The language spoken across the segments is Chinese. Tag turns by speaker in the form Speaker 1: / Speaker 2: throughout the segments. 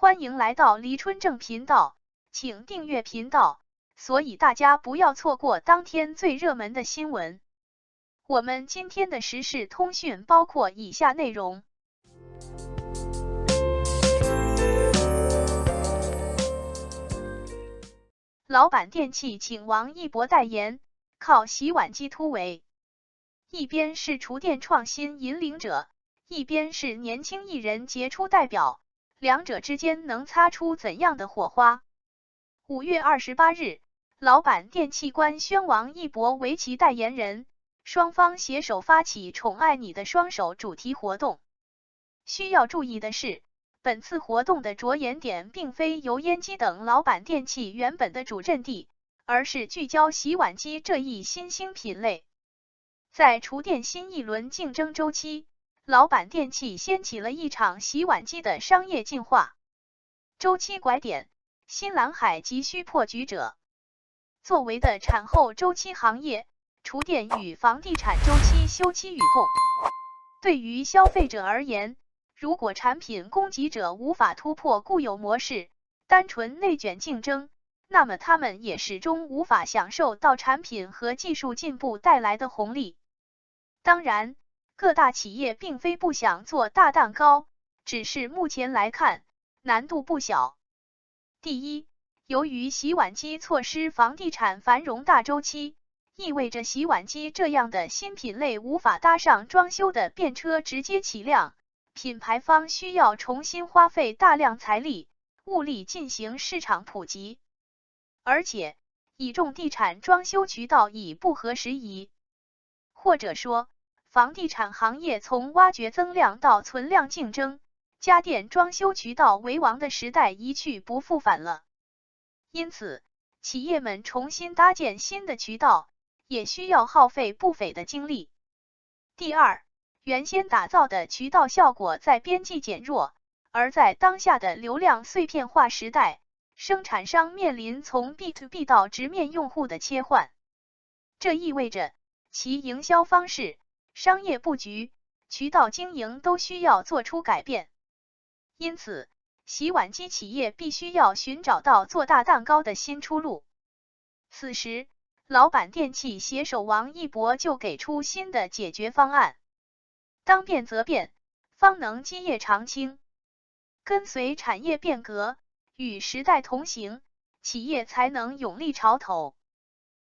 Speaker 1: 欢迎来到黎春正频道，请订阅频道，所以大家不要错过当天最热门的新闻。我们今天的时事通讯包括以下内容：老板电器请王一博代言，靠洗碗机突围。一边是厨电创新引领者，一边是年轻艺人杰出代表，两者之间能擦出怎样的火花？5月28日，老板电器官宣王一博为其代言人，双方携手发起宠爱你的双手主题活动。需要注意的是，本次活动的着眼点并非油烟机等老板电器原本的主阵地，而是聚焦洗碗机这一新兴品类。在厨电新一轮竞争周期，老板电器掀起了一场洗碗机的商业进化。周期拐点，新蓝海急需破局者。作为的产后周期行业，厨电与房地产周期休戚与共。对于消费者而言，如果产品供给者无法突破固有模式，单纯内卷竞争，那么他们也始终无法享受到产品和技术进步带来的红利。当然，各大企业并非不想做大蛋糕，只是目前来看，难度不小。第一，由于洗碗机错失房地产繁荣大周期，意味着洗碗机这样的新品类无法搭上装修的便车直接起量，品牌方需要重新花费大量财力、物力进行市场普及。而且，倚重地产装修渠道已不合时宜。或者说，房地产行业从挖掘增量到存量竞争，家电装修渠道为王的时代一去不复返了。因此，企业们重新搭建新的渠道，也需要耗费不菲的精力。第二，原先打造的渠道效果在边际减弱，而在当下的流量碎片化时代，生产商面临从 B to B 到直面用户的切换。这意味着其营销方式、商业布局、渠道经营都需要做出改变。因此，洗碗机企业必须要寻找到做大蛋糕的新出路。此时，老板电器携手王一博就给出新的解决方案。当变则变，方能基业长青。跟随产业变革，与时代同行，企业才能勇立潮头。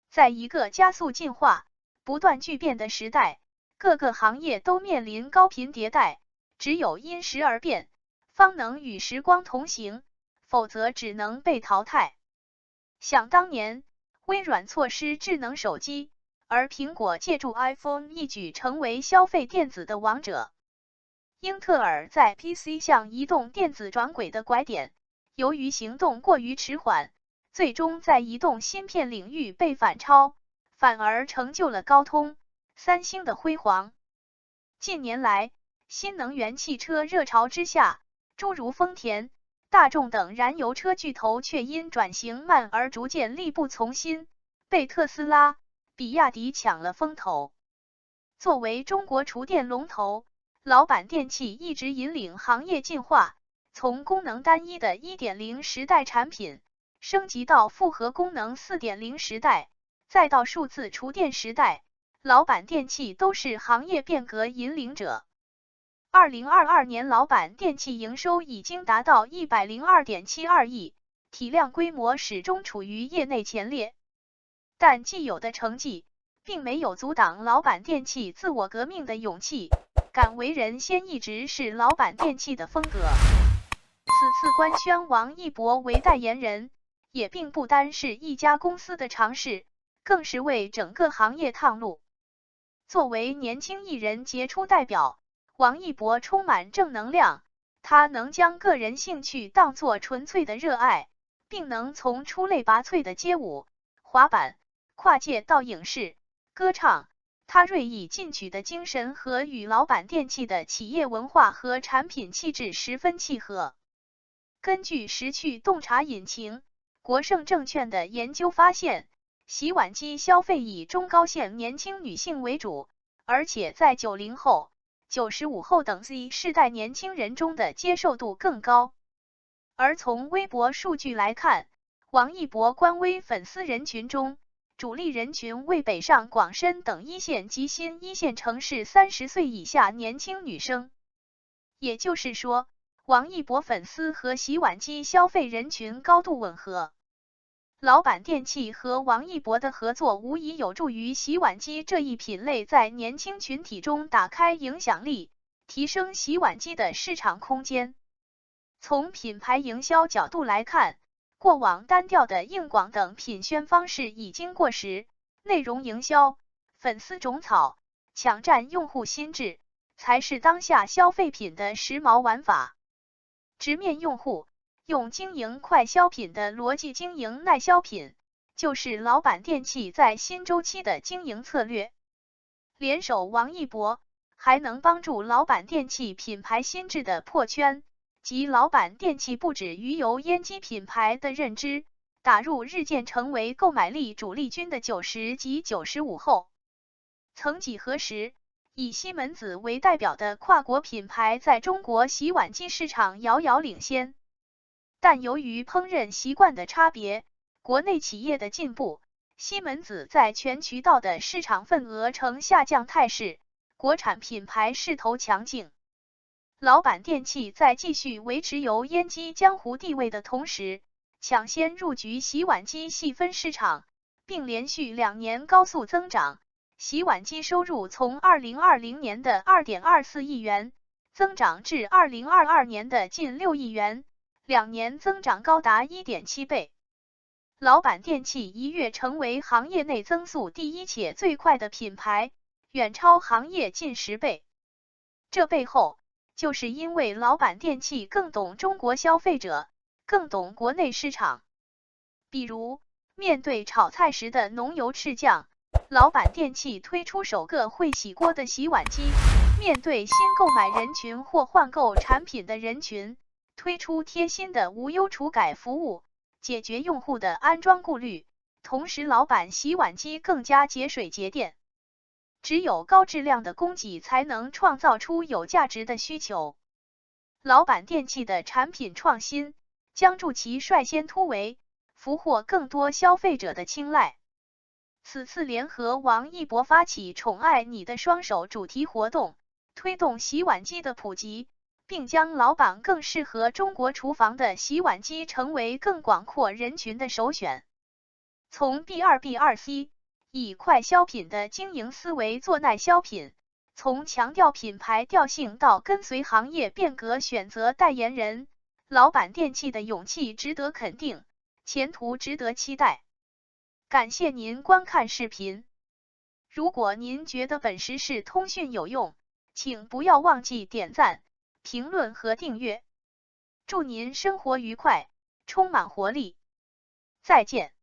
Speaker 1: 在一个加速进化、不断巨变的时代，各个行业都面临高频迭代，只有因时而变，方能与时光同行，否则只能被淘汰。想当年，微软错失智能手机，而苹果借助 iPhone 一举成为消费电子的王者。英特尔在 PC 向移动电子转轨的拐点，由于行动过于迟缓，最终在移动芯片领域被反超，反而成就了高通、三星的辉煌。近年来，新能源汽车热潮之下，诸如丰田、大众等燃油车巨头却因转型慢而逐渐力不从心，被特斯拉、比亚迪抢了风头。作为中国厨电龙头，老板电器一直引领行业进化，从功能单一的 1.0 时代产品，升级到复合功能 4.0 时代，再到数字厨电时代，老板电器都是行业变革引领者。2022年老板电器营收已经达到 102.72 亿，体量规模始终处于业内前列。但既有的成绩，并没有阻挡老板电器自我革命的勇气，敢为人先一直是老板电器的风格。此次官宣王一博为代言人，也并不单是一家公司的尝试，更是为整个行业趟路。作为年轻艺人杰出代表，王一博充满正能量，他能将个人兴趣当作纯粹的热爱，并能从出类拔萃的街舞、滑板、跨界到影视、歌唱，他锐意进取的精神和与老板电器的企业文化和产品气质十分契合。根据时趣洞察引擎、国盛证券的研究发现，洗碗机消费以中高线年轻女性为主，而且在90后、95后等 Z 世代年轻人中的接受度更高。而从微博数据来看，王一博官微粉丝人群中，主力人群为北上广深等一线及新一线城市30岁以下年轻女生。也就是说，王一博粉丝和洗碗机消费人群高度吻合。老板电器和王一博的合作无疑有助于洗碗机这一品类在年轻群体中打开影响力，提升洗碗机的市场空间。从品牌营销角度来看，过往单调的硬广等品宣方式已经过时，内容营销、粉丝种草、抢占用户心智，才是当下消费品的时髦玩法。直面用户，用经营快消品的逻辑经营耐消品，就是老板电器在新周期的经营策略。联手王一博，还能帮助老板电器品牌心智的破圈，及老板电器不止鱼油烟机品牌的认知，打入日渐成为购买力主力军的90及95后。曾几何时，以西门子为代表的跨国品牌在中国洗碗机市场遥遥领先，但由于烹饪习惯的差别，国内企业的进步，西门子在全渠道的市场份额呈下降态势，国产品牌势头强劲。老板电器在继续维持油烟机江湖地位的同时，抢先入局洗碗机细分市场，并连续2年高速增长。洗碗机收入从2020年的 2.24 亿元增长至2022年的近6亿元，2年增长高达 1.7 倍。老板电器一跃成为行业内增速第一且最快的品牌，远超行业近10倍。这背后，就是因为老板电器更懂中国消费者，更懂国内市场。比如，面对炒菜时的浓油赤酱，老板电器推出首个会洗锅的洗碗机；面对新购买人群或换购产品的人群，推出贴心的无忧除改服务，解决用户的安装顾虑。同时，老板洗碗机更加节水节电。只有高质量的供给才能创造出有价值的需求。老板电器的产品创新将助其率先突围，俘获更多消费者的青睐。此次联合王一博发起宠爱你的双手主题活动，推动洗碗机的普及，并将老板更适合中国厨房的洗碗机成为更广阔人群的首选。从 B2B2C以快消品的经营思维做耐消品，从强调品牌调性到跟随行业变革选择代言人，老板电器的勇气值得肯定，前途值得期待。感谢您观看视频。如果您觉得本时事通讯有用，请不要忘记点赞、评论和订阅。祝您生活愉快，充满活力。再见。